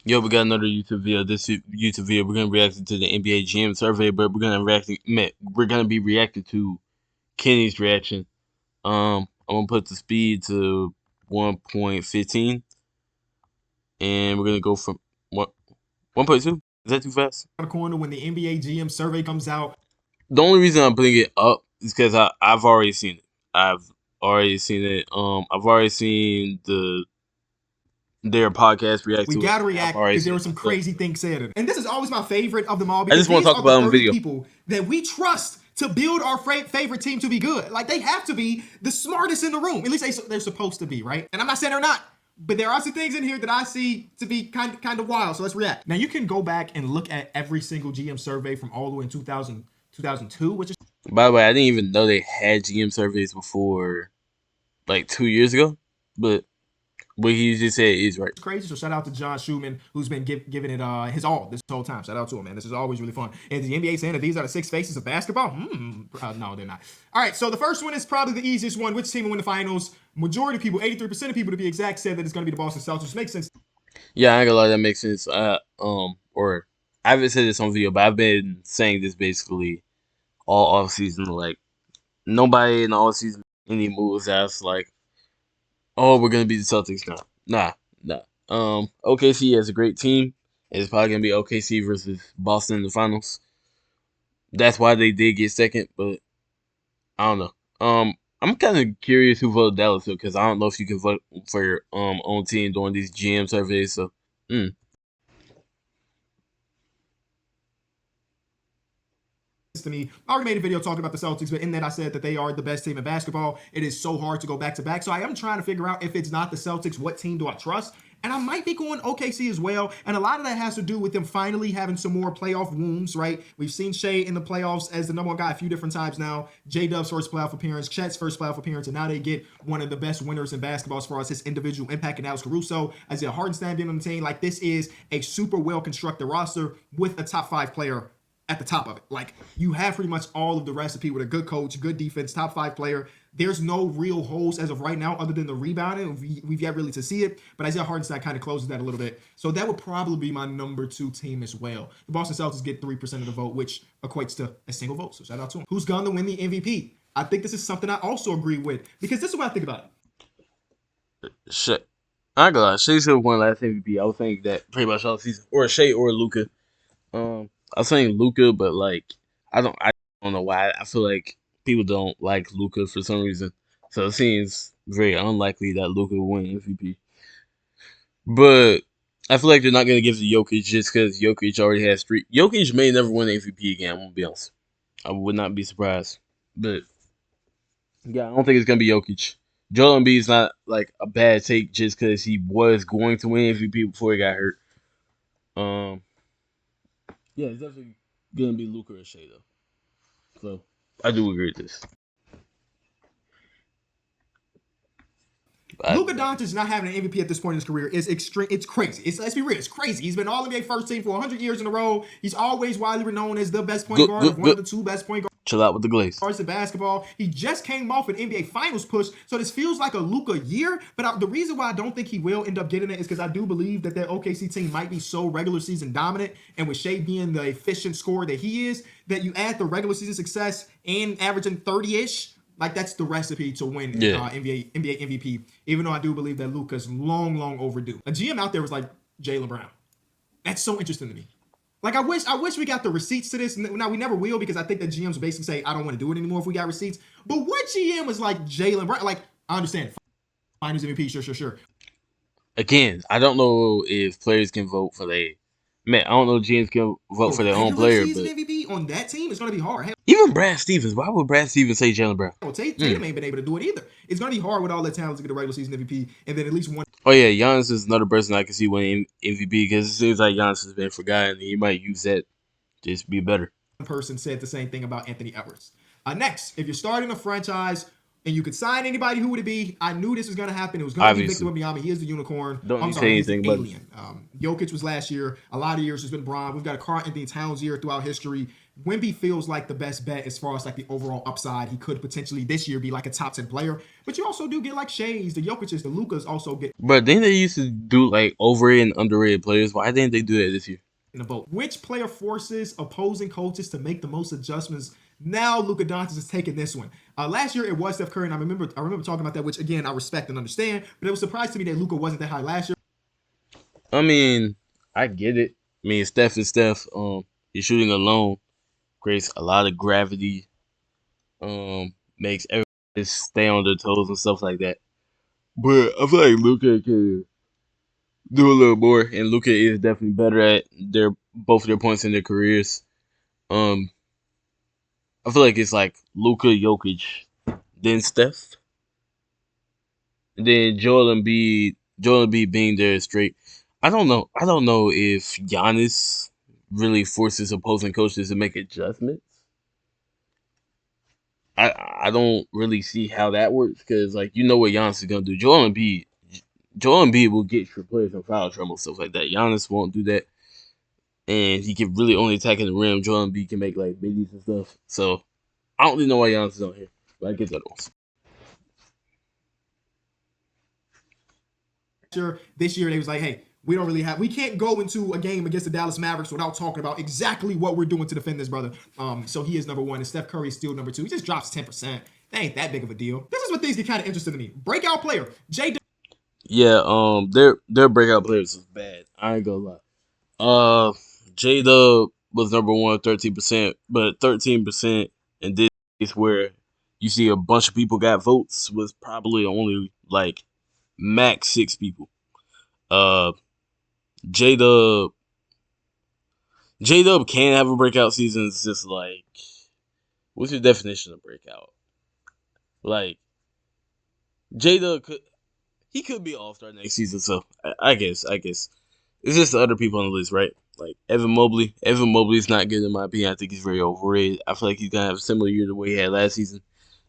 Yo, we got another YouTube video. This YouTube video, we're gonna react to the NBA GM survey, but we're gonna be reacting to Kenny's reaction. I'm gonna put the speed to 1.15, and we're gonna go from what 1.2. Is that too fast? Corner when the NBA GM survey comes out. The only reason I'm putting it up is because I've already seen it. I've already seen it. I've already seen their podcast react We to it. gotta I've react already because there seen were it some myself. crazy things said. And this is always my favorite of them all I because just want these to talk are the about it on 30 video. people that we trust to build our favorite team to be good. Like they have to be the smartest in the room. At least they're supposed to be, right? And I'm not saying they're not. But there are some things in here that I see to be kind of wild. So let's react. Now you can go back and look at every single GM survey from all the way in 2002, which is By the way, I didn't even know they had GM surveys before, like 2 years ago. But what he just said is right. crazy. So shout out to John Schumann, who's been giving it his all this whole time. Shout out to him, man. This is always really fun. And the NBA saying that these are the six faces of basketball? No, they're not. All right, so the first one is probably the easiest one. Which team will win the finals? Majority of people, 83% of people to be exact, said that it's going to be the Boston Celtics, which makes sense. Yeah, I ain't gonna lie, that makes sense. Or I haven't said this on video, but I've been saying this basically all off season. Like nobody in the off season any moves that's like, oh, we're gonna beat the Celtics now. Nah. OKC has a great team. It's probably gonna be OKC versus Boston in the finals. That's why they did get second, but I don't know. I'm kind of curious who voted Dallas because I don't know if you can vote for your own team during these GM surveys. So, To me, I already made a video talking about the Celtics, but in that I said that they are the best team in basketball. It is so hard to go back to back. So I am trying to figure out if it's not the Celtics, what team do I trust? And I might be going OKC as well. And a lot of that has to do with them finally having some more playoff wounds, right? We've seen Shea in the playoffs as the number one guy a few different times now. J-Dub's first playoff appearance, Chet's first playoff appearance, and now they get one of the best winners in basketball as far as his individual impact in Alex Caruso, Isaiah Hartenstein being on the team. Like this is a super well-constructed roster with a top 5 player at the top of it. Like you have pretty much all of the recipe with a good coach, good defense, top 5 player. There's no real holes as of right now other than the rebounding. We've yet really to see it, but Isaiah Hartenstein kind of closes that a little bit. So that would probably be my number 2 team as well. The Boston Celtics get 3% of the vote, which equates to a single vote. So shout out to him. Who's going to win the MVP? I think this is something I also agree with because this is what I think about it. shit. I ain't gonna lie, Shea should have won last MVP. I was thinking that pretty much all season, or Shea or Luka. I was saying Luka, but like I don't know why. I feel like people don't like Luka for some reason, so it seems very unlikely that Luka will win MVP. But I feel like they're not gonna give it to Jokic just because Jokic already has 3. Jokic may never win MVP again. I'm gonna be honest. I would not be surprised. But yeah, I don't think it's gonna be Jokic. Joel Embiid's not like a bad take just because he was going to win MVP before he got hurt. Um, yeah, it's definitely gonna be Luka or Shea though. So I do agree with this. Luka Doncic not having an MVP at this point in his career is extreme. It's crazy. Let's be real. It's crazy. He's been All NBA first team for 100 years in a row. He's always widely known as the best point Good, guard good, of one of good. the 2 best point Chill out with the glaze. guards in basketball. He just came off an NBA Finals push, so this feels like a Luka year. But the reason why I don't think he will end up getting it is because I do believe that OKC team might be so regular season dominant, and with Shea being the efficient scorer that he is, that you add the regular season success and averaging 30-ish. Like that's the recipe to win Yeah. NBA MVP. Even though I do believe that Luka's long overdue. A GM out there was like Jaylen Brown. That's so interesting to me. Like I wish we got the receipts to this. Now we never will because I think that GMs basically say I don't want to do it anymore if we got receipts. But what GM was like Jaylen Brown? Like I understand Finals MVP, sure. Again, I don't know if players can vote for their man. I don't know if GMs can vote The for their own regular player, season but MVP on that team is going to be hard. Hell, even Brad Stevens. Why would Brad Stevens say Jalen Brown? Tatum ain't been able to do it either. It's going to be hard with all the talent to get a regular season MVP and then at least one Oh yeah, Giannis is another person I can see winning MVP because it seems like Giannis has been forgotten. He might use that just to be better. person said the same thing about Anthony Edwards. Next, if you're starting a franchise, and you could sign anybody, who would it be? I knew this was going to happen. It was going to be Victor Obviously, Wembanyama. He is the unicorn. don't I'm need to say sorry, he's the anything about it. alien. Jokic was last year. A lot of years has been Bron. We've got a Karl-Anthony Towns year throughout history. Wemby feels like the best bet as far as like the overall upside. He could potentially this year be like a top 10 player, but you also do get like Shays, the Jokic's, the Lukas also get But didn't they used to do like overrated and underrated players? Why didn't they do that this year? in the vote. Which player forces opposing coaches to make the most adjustments? Now Luka Doncic is taking this one. Last year it was Steph Curry, and I remember talking about that, which again I respect and understand. But it was a surprise to me that Luka wasn't that high last year. I mean, I get it. I mean, Steph is Steph. He's shooting alone, creates a lot of gravity. Makes everybody stay on their toes and stuff like that. But I feel like Luka can do a little more, and Luka is definitely better at both of their points in their careers. Um, I feel like it's like Luka, Jokic, then Steph, and then Joel Embiid. Joel Embiid being there straight. I don't know. I don't know if Giannis really forces opposing coaches to make adjustments. I don't really see how that works because like you know what Giannis is gonna do. Joel Embiid will get your players in foul trouble, stuff like that. Giannis won't do that, and he can really only attack in the rim. Joel Embiid can make like middies and stuff. So I don't really know why Giannis is on here, but I get that also. This year they was like, hey, we can't go into a game against the Dallas Mavericks without talking about exactly what we're doing to defend this brother. So he is number one, and Steph Curry is still number two. He just drops 10%. That ain't that big of a deal. This is what things get kind of interesting to me. Breakout player, J. Yeah, their breakout players is bad. I ain't gonna lie. J Dub was number one, 13%, but 13% in this case where you see a bunch of people got votes was probably only like max 6 people. Uh, J Dub J Dub can have a breakout season. It's just like, what's your definition of breakout? Like J Dub could be All Star next season. So I guess it's just the other people on the list, right? Like Evan Mobley. Evan Mobley's not good in my opinion. I think he's very overrated. I feel like he's gonna have a similar year to what he had last season.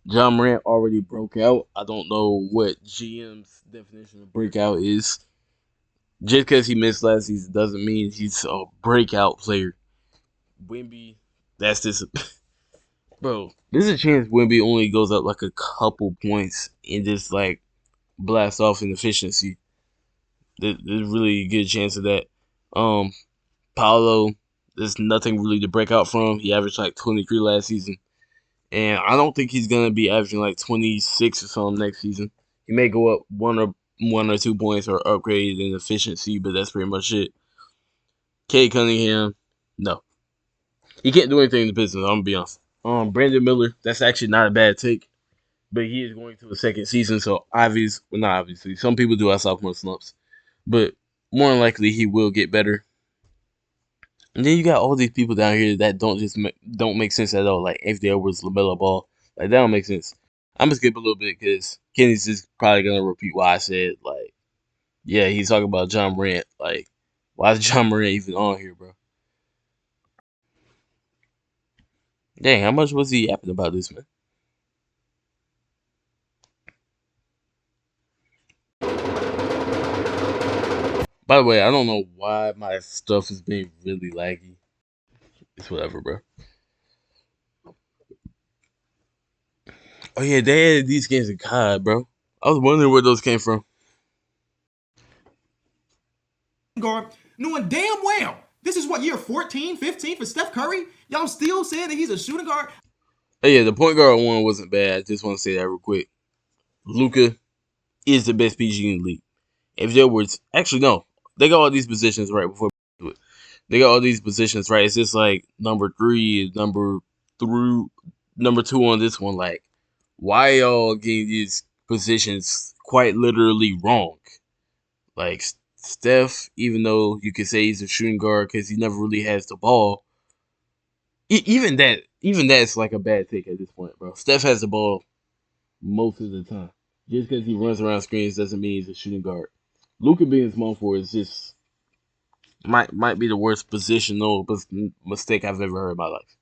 John Morant already broke out. I don't know what GM's definition of breakout is. Just because he missed last season doesn't mean he's a breakout player. Wemby, that's this. Bro, there's a chance Wemby only goes up like a couple points and just like blast off in efficiency. There's really a good chance of that. Paolo, there's nothing really to break out from. He averaged like 23 last season. And I don't think he's gonna be averaging like 26 or something next season. He may go up one or 2 points or upgrade in efficiency, but that's pretty much it. Cade Cunningham, no. He can't do anything in the business, I'm gonna be honest. Brandon Miller, that's actually not a bad take. But he is going to a second season, so not obviously. Some people do have sophomore slumps. But more than likely he will get better. And then you got all these people down here that don't make sense at all. Like Anthony Edwards, LaMelo Ball, like that don't make sense. I'm gonna skip a little bit because Kenny's just probably gonna repeat what I said. Like, yeah, he's talking about John Morant. Like, why is John Morant even on here, bro? Dang, how much was he yapping about this, man? By the way, I don't know why my stuff is being really laggy. It's whatever, bro. Oh yeah, they had these games in COD, bro. I was wondering where those came from. Guard, knowing damn well this is what year 14, 15 for Steph Curry. Y'all still saying that he's a shooting guard? Oh yeah, the point guard one wasn't bad. I just want to say that real quick. Luka is the best PG in the league. If there was actually no, they got all these positions right before we do it. They got all these positions right. It's just like number 3, through number 2 on this one. Like, why y'all getting these positions quite literally wrong? Like Steph, even though you could say he's a shooting guard because he never really has the ball, even that's like a bad take at this point, bro. Steph has the ball most of the time. Just because he runs around screens doesn't mean he's a shooting guard. Luka being small forward is just might be the worst positional mistake I've ever heard in my life.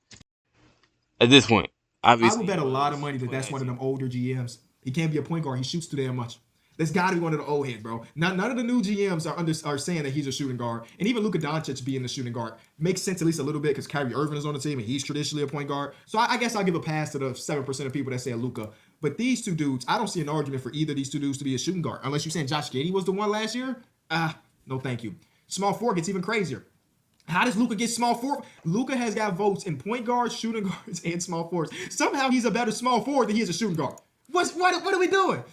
At this point, I would Obviously, he bet a lot of was money that on that's that one of team. them older GMs. He can't be a point guard. He shoots too damn much. That's got to be one of the old heads, bro. None of the new GMs are saying that he's a shooting guard, and even Luka Doncic being the shooting guard makes sense at least a little bit because Kyrie Irving is on the team and he's traditionally a point guard. So I guess I'll give a pass to the 7% of people that say Luka. But these two dudes, I don't see an argument for either of these two dudes to be a shooting guard, unless you're saying Josh Giddey was the one last year. No, thank you. Small forward gets even crazier. How does Luka get small forward? Luka has got votes in point guards, shooting guards, and small forwards. Somehow he's a better small forward than he is a shooting guard. What are we doing?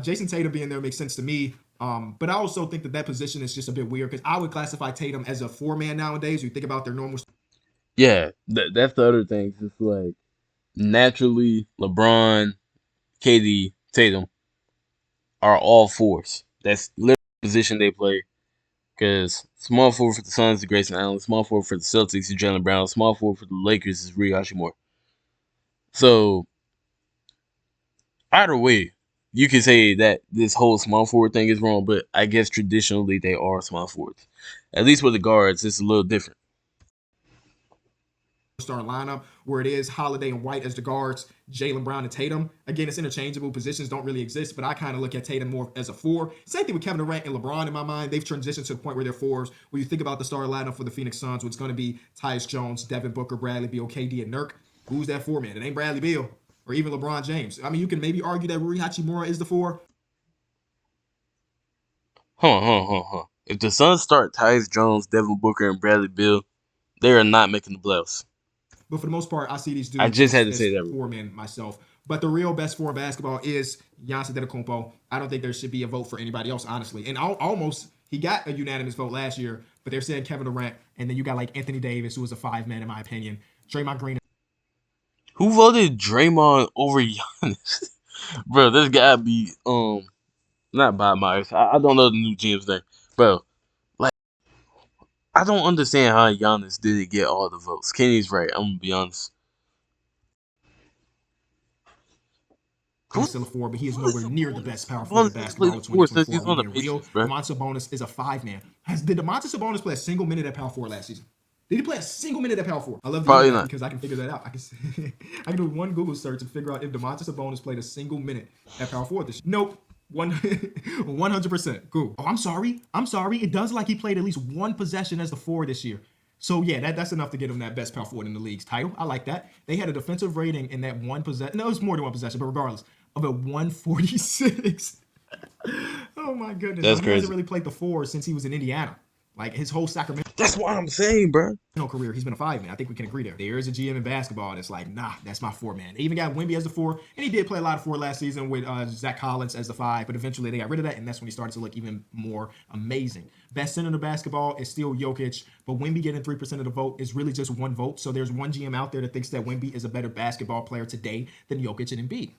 Jason Tatum being there makes sense to me. But I also think that position is just a bit weird because I would classify Tatum as a 4-man nowadays. You think about their normal. Yeah, that's the other thing. It's like naturally LeBron, KD, Tatum are all fours. That's literally the position they play. Because small forward for the Suns is Grayson Allen, small forward for the Celtics is Jaylen Brown, small forward for the Lakers is Rui Hachimura. So either way, you can say that this whole small forward thing is wrong, but I guess traditionally they are small forwards. At least with the guards, it's a little different. Star lineup where it is Holiday and White as the guards, Jaylen Brown and Tatum. Again, it's interchangeable. Positions don't really exist, but I kind of look at Tatum more as a 4. Same thing with Kevin Durant and LeBron in my mind. They've transitioned to the point where they're 4s. When you think about the star lineup for the Phoenix Suns, it's going to be Tyus Jones, Devin Booker, Bradley Beal, KD, and Nurk. Who's that 4 man? It ain't Bradley Beal or even LeBron James. I mean, you can maybe argue that Rui Hachimura is the 4. Huh. If the Suns start Tyus Jones, Devin Booker, and Bradley Beal, they are not making the playoffs. But for the most part, I see these I dudes just had to as say that. 4 men myself. But the real best 4 in basketball is Giannis Antetokounmpo. I don't think there should be a vote for anybody else, honestly. And almost he got a unanimous vote last year, but they're saying Kevin Durant, and then you got like Anthony Davis, who was a 5 man in my opinion. Draymond Green. Who voted Draymond over Giannis? Bro, this gotta be not Bob Myers. I don't know the new GM's name. Bro, like I don't understand how Giannis didn't get all the votes. Kenny's right, I'm gonna be honest. Is still a 4, but he is nowhere near the best power forward in Sabonis hasn't played basketball the in four since 2024. he's Are we on the being real? Patriots, bro. Domantas Sabonis is a 5 man. Did Domantas Sabonis play a single minute at power forward last season? Did he play a single minute at power forward? I love the Probably internet not. because I can figure that out. I can do one Google search and figure out if Domantas Sabonis played a single minute at power forward this year. Nope. 100%. Cool. Oh, I'm sorry. It does like he played at least one possession as the 4 this year. So yeah, that's enough to get him that best power forward in the league's title. I like that. They had a defensive rating in that one possession. No, it was more than one possession, but regardless, of a 146. Oh my goodness. That's He crazy. hasn't really played the 4 since he was in Indiana. Like his whole Sacramento That's what I'm saying, bro. career, he's been a 5 man. I think we can agree there. There is a GM in basketball that's like, nah, that's my 4 man. They even got Wemby as the 4, and he did play a lot of 4 last season with Zach Collins as the 5, but eventually they got rid of that, and that's when he started to look even more amazing. Best center of basketball is still Jokic, but Wemby getting 3% of the vote is really just one vote. So there's one GM out there that thinks that Wemby is a better basketball player today than Jokic and Embiid.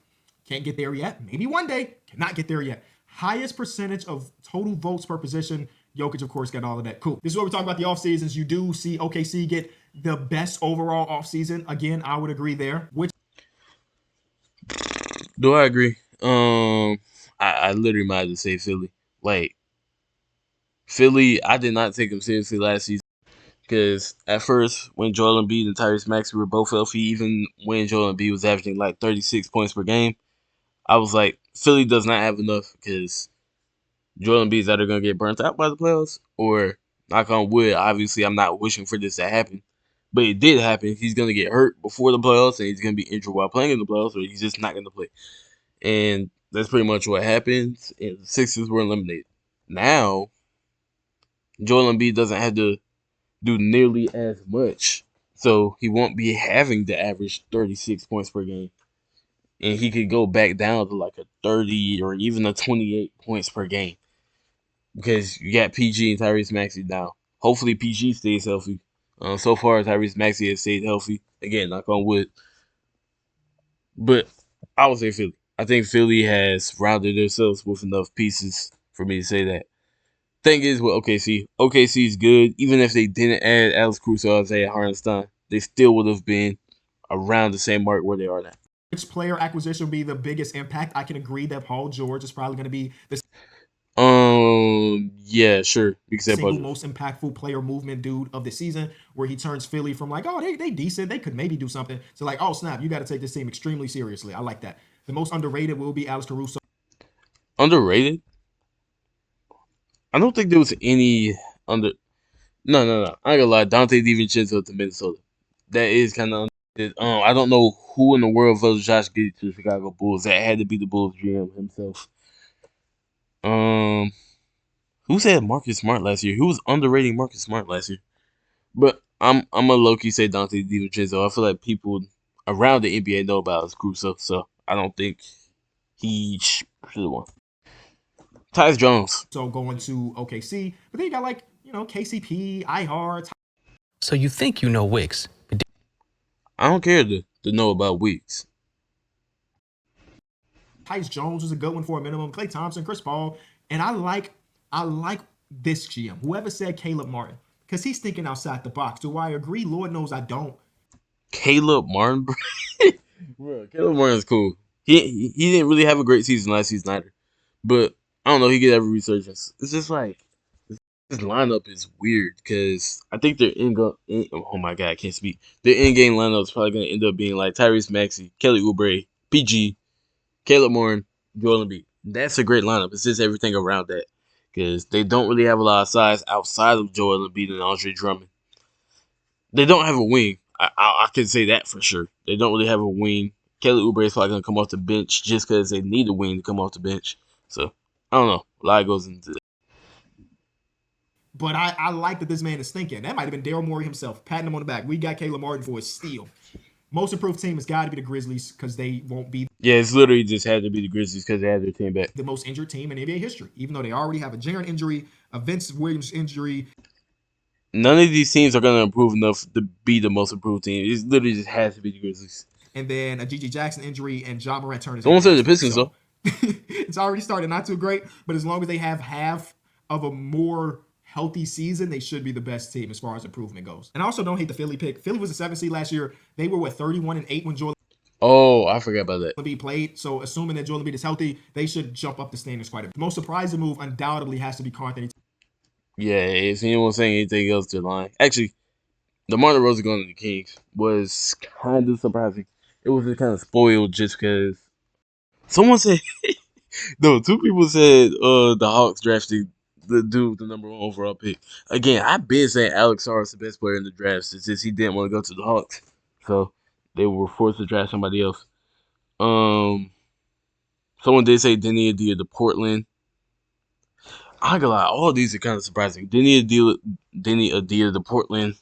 Can't get there yet. Maybe one day. Cannot get there yet. Highest percentage of total votes per position. Jokic, of course, got all of that. Cool. This is what we're talking about the off seasons. You do see OKC get the best overall off season. Again, I would agree there. Which Do I agree? I literally might just say Philly. Like Philly, I did not take them seriously last season because at first when Joel Embiid and Tyrese Maxey were both healthy, even when Joel Embiid was averaging like 36 points per game, I was like, Philly does not have enough because Joel Embiid is either going to get burnt out by the playoffs or, knock on wood, obviously I'm not wishing for this to happen. But it did happen. He's going to get hurt before the playoffs and he's going to be injured while playing in the playoffs or he's just not going to play. And that's pretty much what happened. And the Sixers were eliminated. Now, Joel Embiid doesn't have to do nearly as much. So he won't be having to average 36 points per game. And he could go back down to like a 30 or even a 28 points per game. Because you got PG and Tyrese Maxey now. Hopefully PG stays healthy. So far, Tyrese Maxey has stayed healthy. Again, knock on wood. But I would say Philly. I think Philly has rounded themselves with enough pieces for me to say that. Thing is with OKC is good. Even if they didn't add Alex Caruso or Isaiah Hartenstein, they still would have been around the same mark where they are now. player acquisition will be the biggest impact? I can agree that Paul George is probably going to be the Yeah, sure. You can say Paul Single George. most impactful player movement dude of the season, where he turns Philly from like, oh, they decent, they could maybe do something, to like, oh snap, you got to take this team extremely seriously. I like that. The most underrated will be Alex Caruso. Underrated? I don't think there was any under. No, no, no. I ain't gonna lie. Dante DiVincenzo to Minnesota. That is kind of underrated. I don't know who in the world voted Josh Giddey to the Chicago Bulls. That had to be the Bulls GM himself. Um, who said Marcus Smart last year? Who was underrating Marcus Smart last year? But I'm a low key say Dante DiVincenzo. I feel like people around the NBA know about his Caruso, so I don't think he should have won. Tyus Jones. So going to OKC, but then you got like, KCP, IHAR. So you think you know Wicks, but I don't care to know about Weeks. Tyus Jones was a good one for a minimum. Klay Thompson, Chris Paul, and I like this GM. Whoever said Caleb Martin, because he's thinking outside the box. Do I agree? Lord knows I don't. Caleb Martin, bro. Caleb Martin's cool. He didn't really have a great season last season either, but I don't know. He get every resurgence. It's just like this lineup is weird because I think their oh my god, I can't speak. Their in game lineup is probably gonna end up being like Tyrese Maxey, Kelly Oubre, PG, Caleb Martin, Joel Embiid. That's a great lineup. It's just everything around that because they don't really have a lot of size outside of Joel Embiid and Andre Drummond. They don't have a wing. I can say that for sure. They don't really have a wing. Kelly Oubre is probably gonna come off the bench just because they need a wing to come off the bench. So I don't know. A lot goes into that. But I like that this man is thinking. That might have been Daryl Morey himself, patting him on the back. We got Caleb Martin for a steal. Most improved team has got to be the Grizzlies because they won't be Yeah, it's literally just had to be the Grizzlies because they had their team back. the most injured team in NBA history, even though they already have a Jaren injury, a Vince Williams injury. None of these teams are gonna improve enough to be the most improved team. It literally just has to be the Grizzlies. And then a Gigi Jackson injury and Ja Morant turned his Someone said the ankle. Pistons though. It's already started not too great, but as long as they have half of a more healthy season, they should be the best team as far as improvement goes. And I also don't hate the Philly pick. Philly was a 7th seed last year. They were 31-8 when Joel Oh, I forgot about that. Embiid played. So assuming that Joel Embiid is healthy, they should jump up the standings quite a bit. The most surprising move undoubtedly has to be Karl Anthony. Yeah, if anyone saying anything else, they're lying. Actually, DeMar DeRozan going to the Kings was kind of surprising. It was just kind of spoiled just because someone said no. Two people said the Hawks drafted the dude with the number 1 overall pick. Again, I've been saying Alex Sarr is the best player in the draft. It's just he didn't want to go to the Hawks, so they were forced to draft somebody else. Someone did say Denny Adia to Portland. I ain't gonna lie, all of these are kind of surprising. Denny Adia to Portland.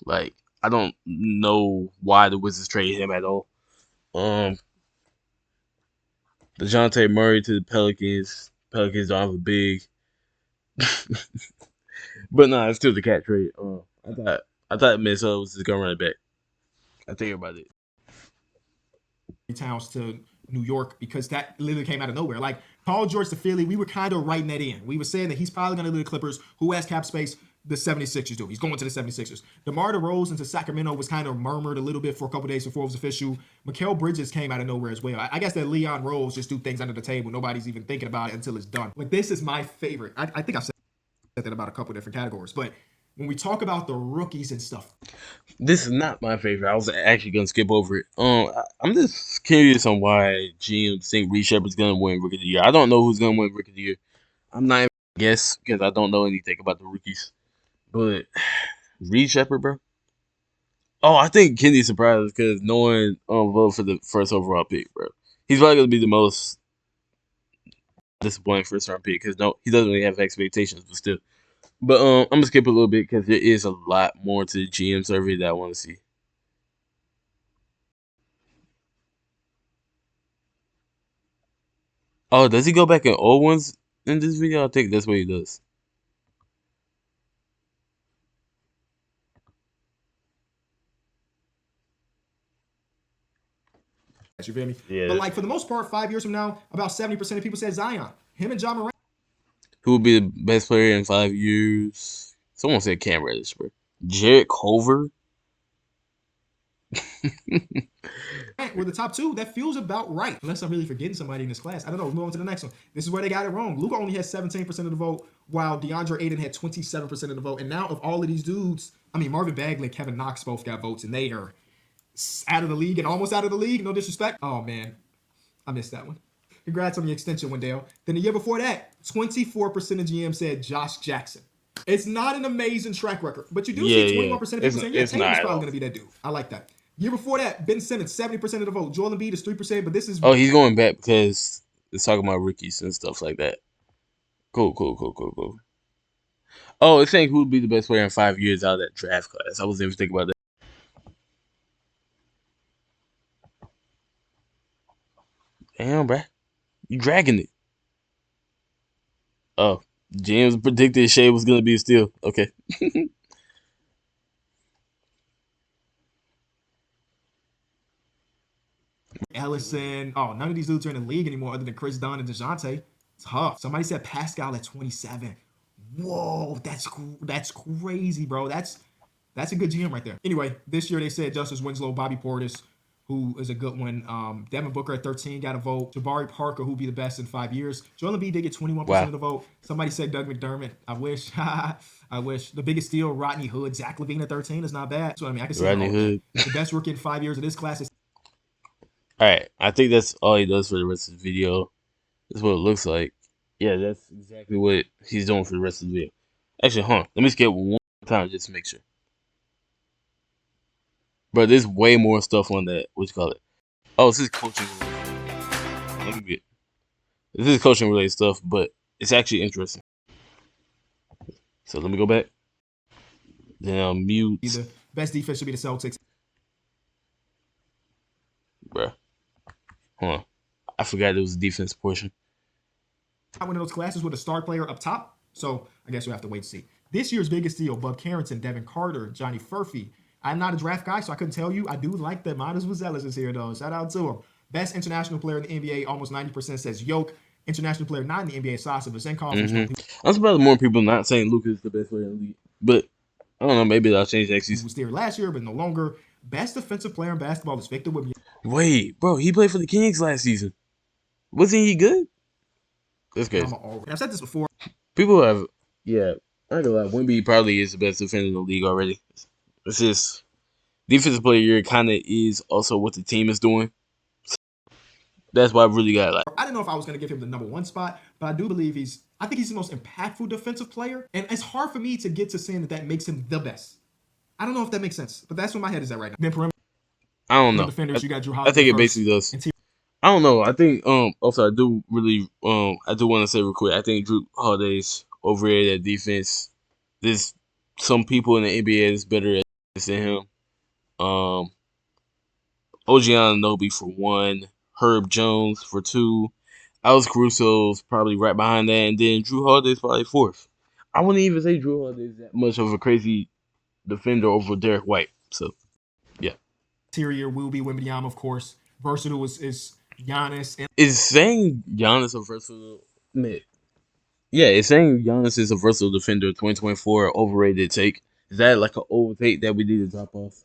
Like, I don't know why the Wizards traded him at all. DeJounte Murray to the Pelicans. Pelicans don't have a big. But nah, it's still the cat trade. I thought Minnesota was just gonna run it back. I think about it. Towns to New York because that literally came out of nowhere. Like Paul George to Philly, we were kind of writing that in. We were saying that he's probably going to leave the Clippers. Who has cap space? The 76ers do. He's going to the 76ers. DeMar DeRozan to Sacramento was kind of murmured a little bit for a couple days before it was official. Mikal Bridges came out of nowhere as well. I guess that Leon Rose just do things under the table. Nobody's even thinking about it until it's done. Like this is my favorite. I think I've said that about a couple different categories. But when we talk about the rookies and stuff, This is not my favorite. I was actually gonna skip over it. I'm just curious on why GMs think Reed Shepard's gonna win Rookie of the Year. I don't know who's gonna win Rookie of the Year. I'm not even gonna guess because I don't know anything about the rookies. But Reed Shepard, bro. Oh, I think Kenny's surprised because no one voted for the first overall pick, bro. He's probably gonna be the most disappointing first round pick because he doesn't really have expectations, but still. But I'm gonna skip a little bit because there is a lot more to the GM survey that I want to see. Oh, does he go back in old ones in this video? I think that's what he does. you feel me? Yeah. But like for the most part, 5 years from now, about 70% of people said Zion. Him and Ja Morant. Who would be the best player in 5 years? Someone said Cam Reddish, bro. Jarrett Culver. We're the top two. That feels about right. Unless I'm really forgetting somebody in this class. I don't know. Move on to the next one. This is where they got it wrong. Luka only had 17% of the vote, while DeAndre Ayton had 27% of the vote. And now of all of these dudes, I mean, Marvin Bagley and Kevin Knox both got votes, and they are out of the league and almost out of the league. No disrespect. Oh, man. I missed that one. Congrats on the extension, Wendell. Then the year before that, 24% of GM said Josh Jackson. It's not an amazing track record, but you do see 21% of people saying, yeah, Tatum's probably going to be that dude. I like that. Year before that, Ben Simmons, 70% of the vote. Joel Embiid is 3%, but this is... Oh, he's going back because it's talking about rookies and stuff like that. Cool. Oh, it's saying who would be the best player in 5 years out of that draft class. I wasn't even thinking about that. Damn, bruh. You dragging it. Oh, James predicted Shea was going to be a steal. Okay. Ellison. Oh, none of these dudes are in the league anymore other than Chris Dunn and DeJounte. Tough. Somebody said Pascal at 27. Whoa, that's crazy, bro. That's a good GM right there. Anyway, this year they said Justice Winslow, Bobby Portis, who is a good one. Devin Booker at 13 got a vote. Jabari Parker, who'll be the best in 5 years. Joel Embiid did get 21% of the vote. Somebody said Doug McDermott. I wish. I wish. The biggest steal, Rodney Hood. Zach LaVine at 13 is not bad. So, I mean, I can see Rodney Hood. The best rookie in 5 years of this class is... All right. I think that's all he does for the rest of the video. That's what it looks like. Yeah, that's exactly what he's doing for the rest of the video. Actually, let me skip one more time just to make sure. But there's way more stuff on that. What you call it? Oh, this is coaching related. Let me get. This is coaching related stuff, but it's actually interesting. So let me go back. Then I'll mute. The best defense should be the Celtics. Bruh. Hold on. I forgot there was a defense portion. One of those classes with a star player up top. So I guess you'll have to wait to see. This year's biggest deal, Bub Carrington, Devin Carter, Johnny Furphy. I'm not a draft guy, so I couldn't tell you. I do like that Midas Vazelis is here, though. Shout out to him. Best international player in the NBA, almost 90% says Yoke. International player not in the NBA, Sasa Vezenkov. I'm surprised more people not saying Luka is the best player in the league. But I don't know, maybe that'll change next season. He was there last year, but no longer. Best defensive player in basketball is Victor Wembanyama. Wait, bro, he played for the Kings last season. Wasn't he good? That's good. I've said this before. People have, yeah, I ain't gonna lie, Wemby probably is the best defender in the league already. It's just defensive player year kind of is also what the team is doing. So that's why I really got like. I didn't know if I was gonna give him the #1 spot, but I do believe I think he's the most impactful defensive player, and it's hard for me to get to saying that makes him the best. I don't know if that makes sense, but that's where my head is at right now. Then perimeter. I don't know. Defenders, you got Drew I think it basically does. I don't know. I think also I do really I do want to say real quick. I think Drew Holiday's overrated at defense. There's some people in the NBA that's better at defense than him. OG Anunoby for 1, Herb Jones for 2, Alex Caruso's probably right behind that, and then Drew Holiday's probably 4th. I wouldn't even say Drew Holiday's that much of a crazy defender over Derek White. So yeah. Interior will be Wembanyama, of course. Versatile is Giannis. Is saying Giannis a versatile mid? Yeah, it's saying Giannis is a versatile defender. 2024 overrated take. Is that like an old take that we need to drop off?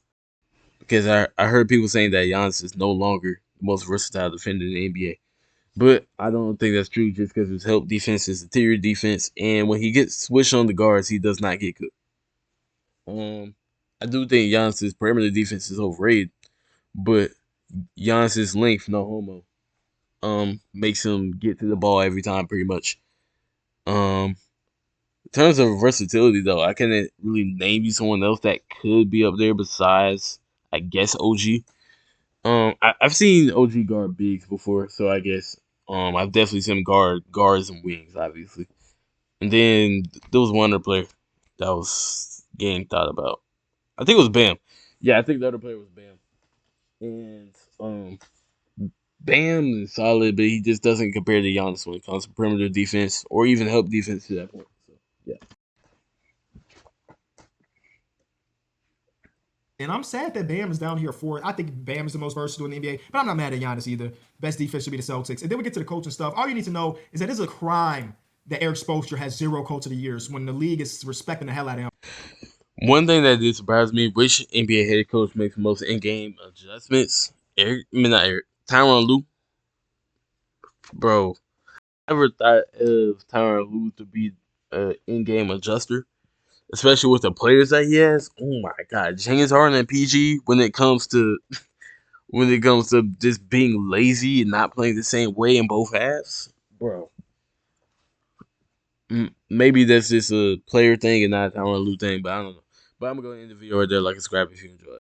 Because I heard people saying that Giannis is no longer the most versatile defender in the NBA, but I don't think that's true. Just because his help defense is interior defense, and when he gets switched on the guards, he does not get cooked. I do think Giannis's perimeter defense is overrated, but Giannis's length, no homo, makes him get to the ball every time pretty much. In terms of versatility, though, I can't really name you someone else that could be up there besides, I guess, OG. I've seen OG guard bigs before, so I guess I've definitely seen him guards and wings, obviously. And then there was one other player that was getting thought about. I think it was Bam. Yeah, I think the other player was Bam. And Bam is solid, but he just doesn't compare to Giannis when it comes to perimeter defense or even help defense to that point. So, yeah. And I'm sad that Bam is down here for it. I think Bam is the most versatile in the NBA, but I'm not mad at Giannis either. Best defense should be the Celtics. And then we get to the coaching stuff. All you need to know is that it's a crime that Eric Spoelstra has 0 coach of the years when the league is respecting the hell out of him. One thing that did surprise me, which NBA head coach makes the most in-game adjustments? Not Eric, Tyronn Lue, bro. I never thought of Tyronn Lue to be an in-game adjuster, especially with the players that he has. Oh my God, James Harden and PG when it comes to just being lazy and not playing the same way in both halves, bro. Maybe that's just a player thing and not a Tyronn Lue thing, but I don't know. But I'm gonna go end the video right there. Like and subscribe if you enjoy.